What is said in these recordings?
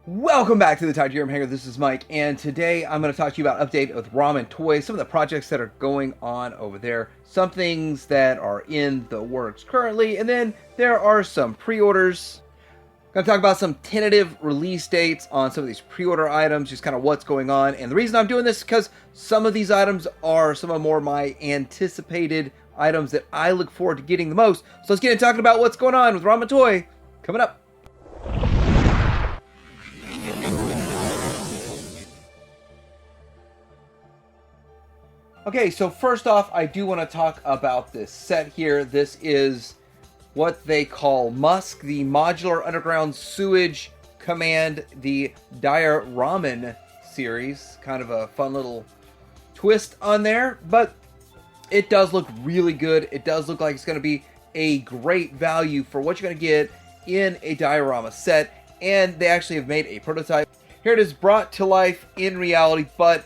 Welcome back to the Diorama Hangar. This is Mike, and today I'm going to talk to you about update with Ramen Toys, some of the projects that are going on over there, some things that are in the works currently, and then there are some pre-orders. I'm going to talk about some tentative release dates on some of these pre-order items, just kind of what's going on. And the reason I'm doing this is because some of these items are some of more my anticipated items that I look forward to getting the most. So let's get into talking about what's going on with Ramen Toy coming up. Okay, so first off, I do want to talk about this set here. This is what they call Musk, the Modular Underground Sewage Command, the Ramen series. Kind of a fun little twist on there, but it does look really good. It does look like it's going to be a great value for what you're going to get in a diorama set, and they actually have made a prototype. Here it is brought to life in reality, but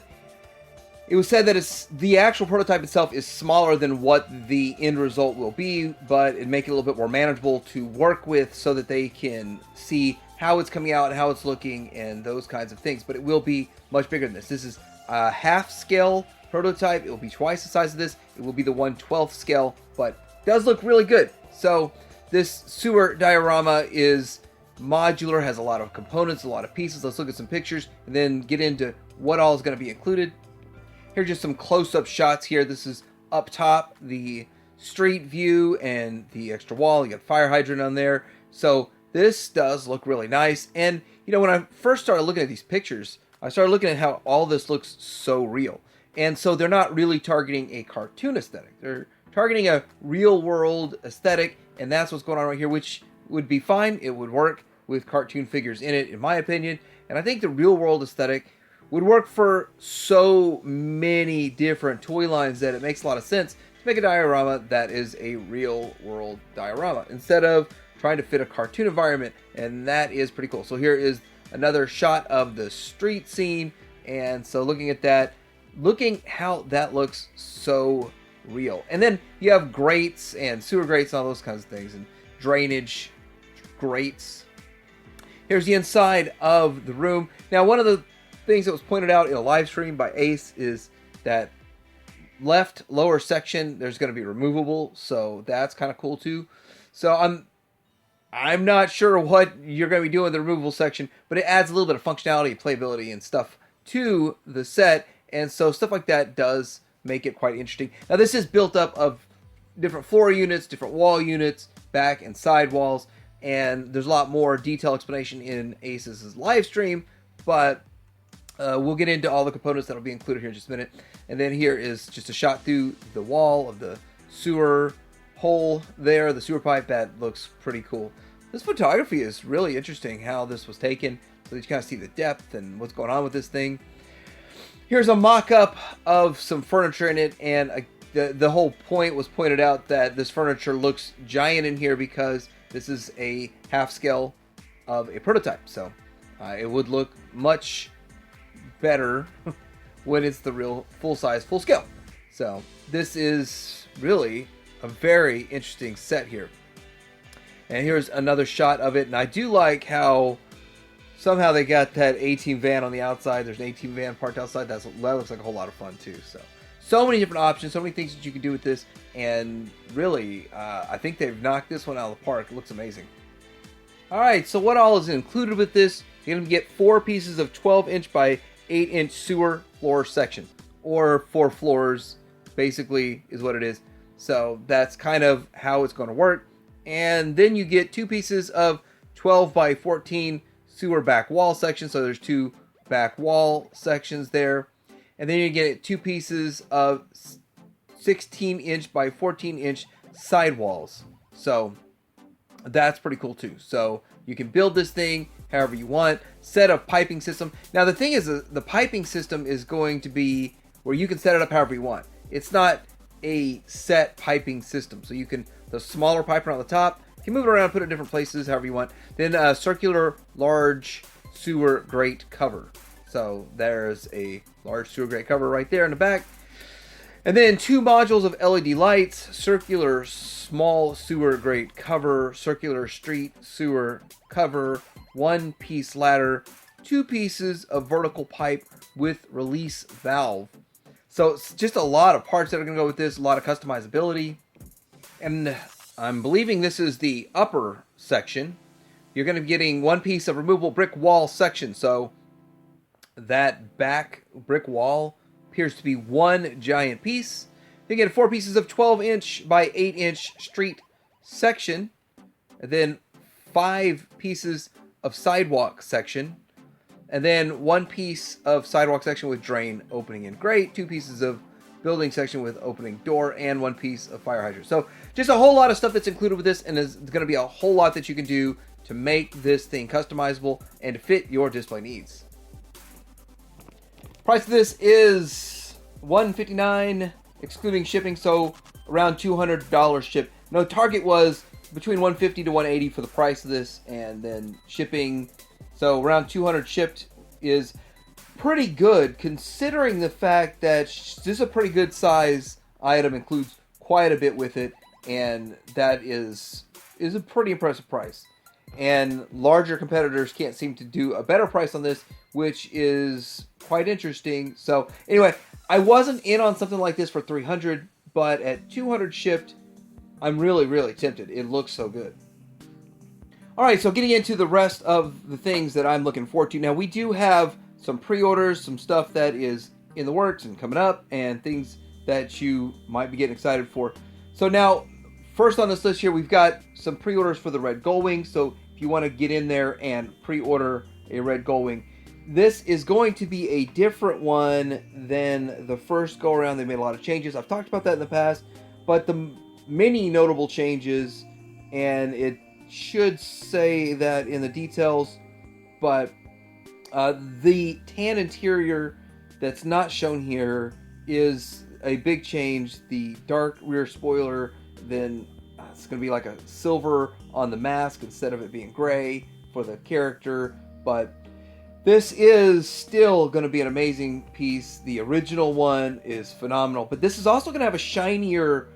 it was said that the actual prototype itself is smaller than what the end result will be, but it'd make it a little bit more manageable to work with so that they can see how it's coming out, how it's looking, and those kinds of things. But it will be much bigger than this. This is a half-scale prototype. It will be twice the size of this. It will be the 1/12 scale, but does look really good. So this sewer diorama is modular, has a lot of components, a lot of pieces. Let's look at some pictures and then get into what all is going to be included. Here's just some close-up shots here. This is up top, the street view and the extra wall. You got fire hydrant on there. So this does look really nice. And, you know, when I first started looking at these pictures, I started looking at how all this looks so real. And so they're not really targeting a cartoon aesthetic. They're targeting a real-world aesthetic, and that's what's going on right here, which would be fine. It would work with cartoon figures in it, in my opinion. And I think the real-world aesthetic would work for so many different toy lines that it makes a lot of sense to make a diorama that is a real world diorama instead of trying to fit a cartoon environment, and that is pretty cool. So here is another shot of the street scene, and so looking at that, looking how that looks so real. And then you have grates and sewer grates and all those kinds of things, and drainage grates. Here's the inside of the room. Now, one of the things that was pointed out in a live stream by Ace is that left lower section there's going to be removable, so that's kind of cool too. So I'm not sure what you're going to be doing in the removable section, but it adds a little bit of functionality, playability, and stuff to the set, and so stuff like that does make it quite interesting. Now this is built up of different floor units, different wall units, back and side walls, and there's a lot more detailed explanation in Ace's live stream, but we'll get into all the components that will be included here in just a minute. And then here is just a shot through the wall of the sewer hole there, the sewer pipe. That looks pretty cool. This photography is really interesting, how this was taken, so that you kind of see the depth and what's going on with this thing. Here's a mock-up of some furniture in it, and the whole point was pointed out that this furniture looks giant in here because this is a half scale of a prototype. So it would look much better when it's the real full-size, full scale. So this is really a very interesting set here. And here's another shot of it, and I do like how somehow they got that A-Team van on the outside. There's an A-Team van parked outside. That looks like a whole lot of fun too. So many different options, so many things that you can do with this, and really I think they've knocked this one out of the park. It looks amazing. Alright, so what all is included with this? You're going to get 4 pieces of 12-inch by 8-inch sewer floor section, or 4 floors basically is what it is. So that's kind of how it's going to work. And then you get 2 pieces of 12 by 14 sewer back wall section. So there's 2 back wall sections there. And then you get 2 pieces of 16-inch by 14-inch side walls. So that's pretty cool too. So you can build this thing however you want. Set a piping system. Now the thing is, the piping system is going to be where you can set it up however you want. It's not a set piping system. So you can, the smaller pipe around the top, you can move it around, put it in different places however you want. Then a circular large sewer grate cover. So there's a large sewer grate cover right there in the back. And then 2 modules of LED lights, circular small sewer grate cover, circular street sewer cover, 1-piece ladder, 2 pieces of vertical pipe with release valve. So it's just a lot of parts that are going to go with this, a lot of customizability. And I'm believing this is the upper section. You're going to be getting 1 piece of removable brick wall section. So that back brick wall appears to be 1 giant piece. You get 4 pieces of 12-inch by 8-inch street section. And then 5 pieces of sidewalk section. And then 1 piece of sidewalk section with drain, opening, and grate. 2 pieces of building section with opening door, and 1 piece of fire hydrant. So just a whole lot of stuff that's included with this, and there's going to be a whole lot that you can do to make this thing customizable and to fit your display needs. Price of this is $159 excluding shipping, so around $200 shipped. No, Target was between $150 to $180 for the price of this, and then shipping, so around $200 shipped is pretty good considering the fact that this is a pretty good size item, includes quite a bit with it, and that is a pretty impressive price. And larger competitors can't seem to do a better price on this, which is quite interesting. So anyway, I wasn't in on something like this for $300, but at $200 shipped, I'm really tempted. It looks so good. Alright, so getting into the rest of the things that I'm looking forward to. Now, we do have some pre-orders, some stuff that is in the works and coming up, and things that you might be getting excited for. So now, first on this list here, we've got some pre-orders for the Red Gullwing. So if you want to get in there and pre-order a Red Gullwing, this is going to be a different one than the first go-around. They made a lot of changes. I've talked about that in the past, but the many notable changes, and it should say that in the details, but the tan interior that's not shown here is a big change. The dark rear spoiler, then it's going to be like a silver on the mask instead of it being gray for the character, but this is still going to be an amazing piece. The original one is phenomenal, but this is also going to have a shinier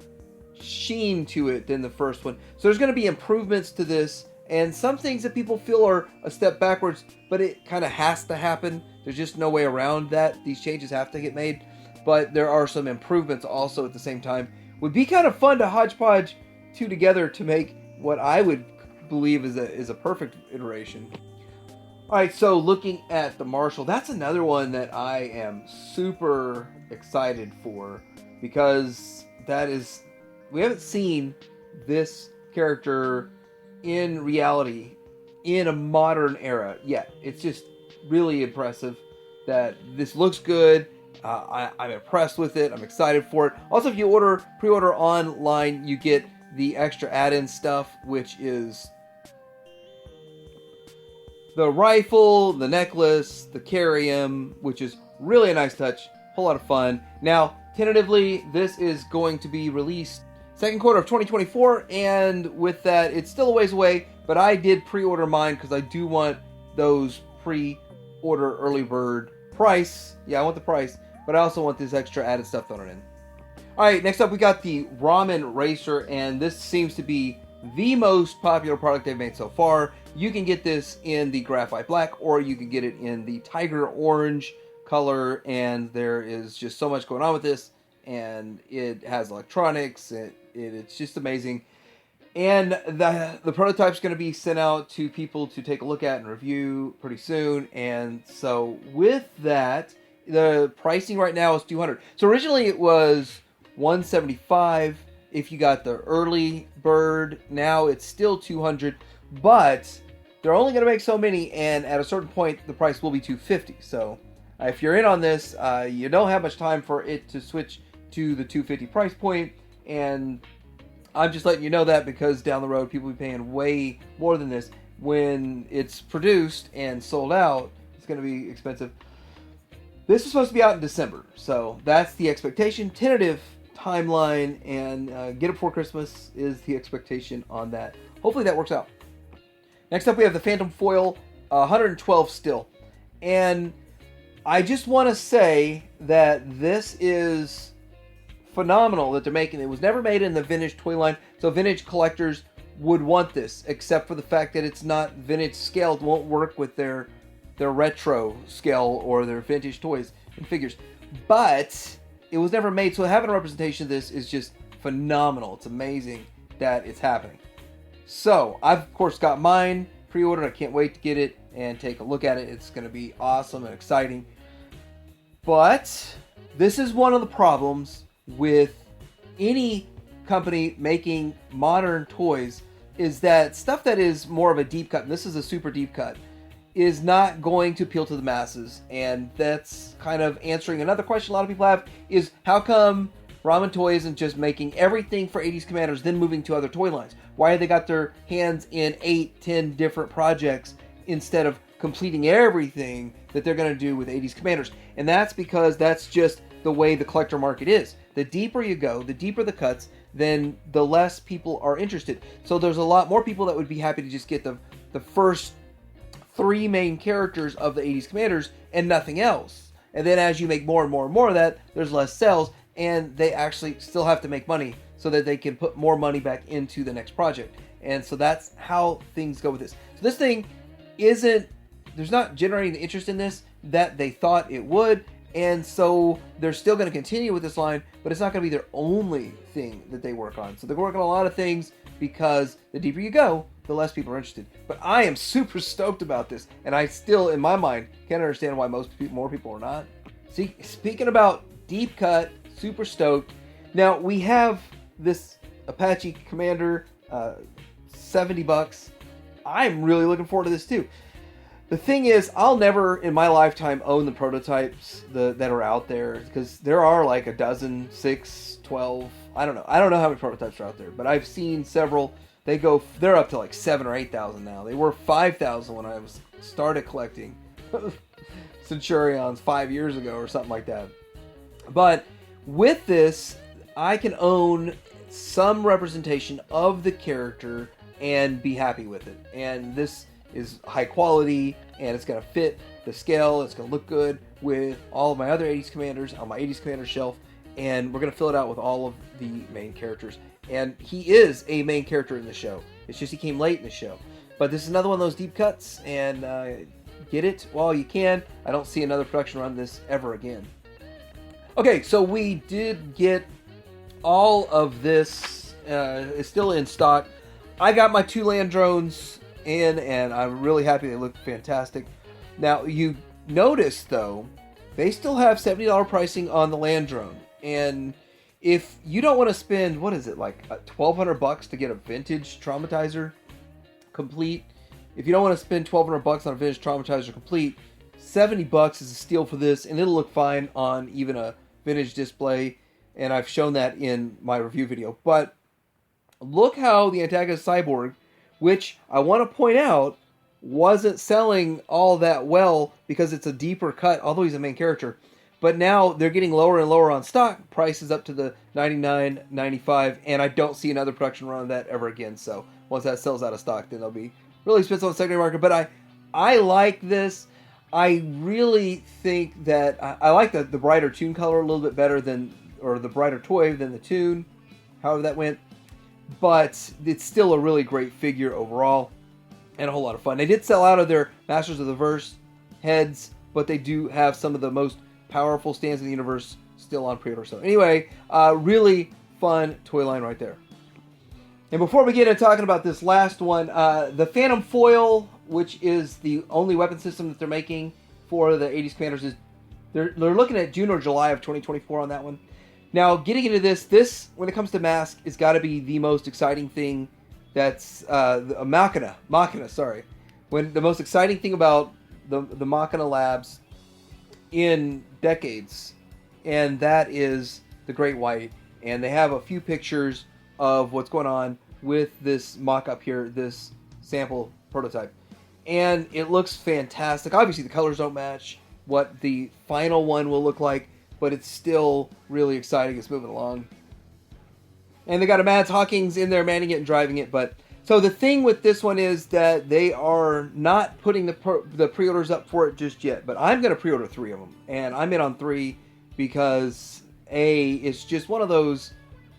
sheen to it than the first one. So there's going to be improvements to this, and some things that people feel are a step backwards, but it kind of has to happen. There's just no way around that. These changes have to get made, but there are some improvements also at the same time. Would be kind of fun to hodgepodge two together to make what I would believe is a perfect iteration. Alright, so looking at the Marshal, that's another one that I am super excited for, because we haven't seen this character in reality in a modern era yet. It's just really impressive that this looks good. I'm impressed with it. I'm excited for it. Also, if you pre-order online, you get the extra add-in stuff, which is the rifle, the necklace, the carry-em, which is really a nice touch. Whole lot of fun. Now, tentatively, this is going to be released second quarter of 2024, and with that, it's still a ways away, but I did pre-order mine because I do want those pre-order early bird price. Yeah, I want the price, but I also want this extra added stuff thrown in. Alright, next up we got the Ramen Racer, and this seems to be the most popular product they've made so far. You can get this in the graphite black, or you can get it in the tiger orange color, and there is just so much going on with this, and it has electronics, it's just amazing. And the prototype's going to be sent out to people to take a look at and review pretty soon, and so with that, the pricing right now is $200. So originally it was $175 if you got the early bird. Now it's still $200, but they're only going to make so many, and at a certain point the price will be $250. So if you're in on this, you don't have much time for it to switch to the $250 price point, and I'm just letting you know that because down the road people will be paying way more than this. When it's produced and sold out, it's going to be expensive. This is supposed to be out in December, so that's the expectation. Tentative timeline, and get it before Christmas is the expectation on that. Hopefully that works out. Next up we have the Phantom Foil, 112 still. And I just want to say that this is phenomenal that they're making it. It was never made in the vintage toy line, so vintage collectors would want this, except for the fact that it's not vintage scaled, won't work with their their retro scale or their vintage toys and figures. But it was never made, so having a representation of this is just phenomenal. It's amazing that it's happening. So I've of course got mine pre-ordered. I can't wait to get it and take a look at it. It's going to be awesome and exciting. But this is one of the problems with any company making modern toys, is that stuff that is more of a deep cut, and this is a super deep cut, is not going to appeal to the masses. And that's kind of answering another question a lot of people have, is how come Ramen Toy isn't just making everything for 80s Commanders, then moving to other toy lines? Why have they got their hands in 8, 10 different projects instead of completing everything that they're going to do with 80s Commanders? And that's because that's just the way the collector market is. The deeper you go, the deeper the cuts, then the less people are interested. So there's a lot more people that would be happy to just get the first 3 main characters of the 80s Commanders and nothing else. And then as you make more and more and more of that, there's less sales, and they actually still have to make money so that they can put more money back into the next project. And so that's how things go with this. So this thing there's not generating the interest in this that they thought it would, and so they're still going to continue with this line, but it's not going to be their only thing that they work on. So they're working on a lot of things, because the deeper you go, the less people are interested. But I am super stoked about this, and I still, in my mind, can't understand why more people are not. See, speaking about deep cut, super stoked. Now we have this Apache Commander, $70. I'm really looking forward to this too. The thing is, I'll never in my lifetime own the prototypes that are out there, because there are like a dozen, 6, 12, I don't know how many prototypes are out there, but I've seen several. They're up to like 7,000 or 8,000 now. They were 5,000 when I started collecting Centurions 5 years ago or something like that. But with this, I can own some representation of the character and be happy with it. And this is high quality, and it's going to fit the scale. It's going to look good with all of my other 80s Commanders on my 80s Commander shelf, and we're going to fill it out with all of the main characters. And he is a main character in the show. It's just he came late in the show. But this is another one of those deep cuts, and get it while you can. I don't see another production run this ever again. Okay, so we did get all of this. It's still in stock. I got my 2 land drones in, and I'm really happy. They look fantastic. Now, you notice, though, they still have $70 pricing on the land drone. And if you don't want to spend, what is it, like $1,200 to get a vintage traumatizer complete, if you don't want to spend $1,200 on a vintage traumatizer complete, $70 is a steal for this, and it'll look fine on even a vintage display, and I've shown that in my review video. But look how the antagonist Cyborg, which I want to point out wasn't selling all that well because it's a deeper cut, although he's a main character. But now they're getting lower and lower on stock. Prices up to the $99, $95, and I don't see another production run of that ever again. So once that sells out of stock, then they'll be really expensive on the secondary market. But I like this. I really think that I like the brighter tune color a little bit better or the brighter toy than the tune, however that went. But it's still a really great figure overall, and a whole lot of fun. They did sell out of their Masters of the Verse heads, but they do have some of the most powerful stands in the universe still on pre-order. So anyway, really fun toy line right there. And before we get into talking about this last one, the Phantom Foil, which is the only weapon system that they're making for the 80s Commanders, they're looking at June or July of 2024 on that one. Now, getting into this, when it comes to mask, has got to be the most exciting thing. That's MAKINA, sorry. When the most exciting thing about the MAKINA Labs in decades, and that is the Great White. And they have a few pictures of what's going on with this mock-up here, this sample prototype. And it looks fantastic. Obviously, the colors don't match what the final one will look like, but it's still really exciting. It's moving along. And they got a Mads Hawkins in there manning it and driving it. But so the thing with this one is that they are not putting the pre-orders up for it just yet. But I'm going to pre-order 3 of them. And I'm in on 3 because, A, it's just one of those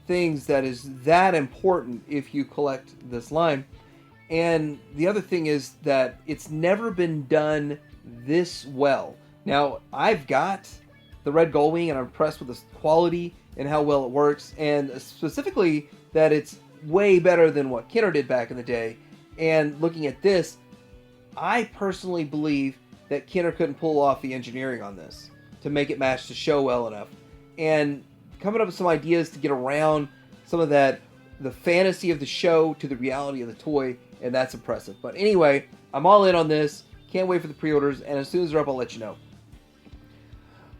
things that is that important if you collect this line. And the other thing is that it's never been done this well. Now, I've got the red gold wing, and I'm impressed with the quality and how well it works, and specifically that it's way better than what Kenner did back in the day. And looking at this, I personally believe that Kenner couldn't pull off the engineering on this to make it match the show well enough. And coming up with some ideas to get around some of that, the fantasy of the show to the reality of the toy, and that's impressive. But anyway, I'm all in on this. Can't wait for the pre-orders, and as soon as they're up, I'll let you know.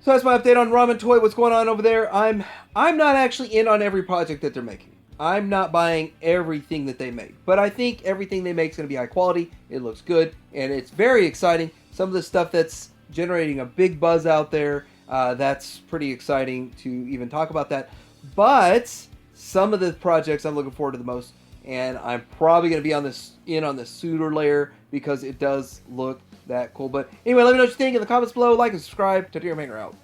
So that's my update on Ramen Toy. What's going on over there? I'm not actually in on every project that they're making. I'm not buying everything that they make, but I think everything they make is going to be high quality. It looks good, and it's very exciting. Some of the stuff that's generating a big buzz out there, that's pretty exciting to even talk about that. But some of the projects I'm looking forward to the most, and I'm probably going to be on this suitor layer because it does look that cool. But anyway, let me know what you think in the comments below. Like and subscribe. Diorama out.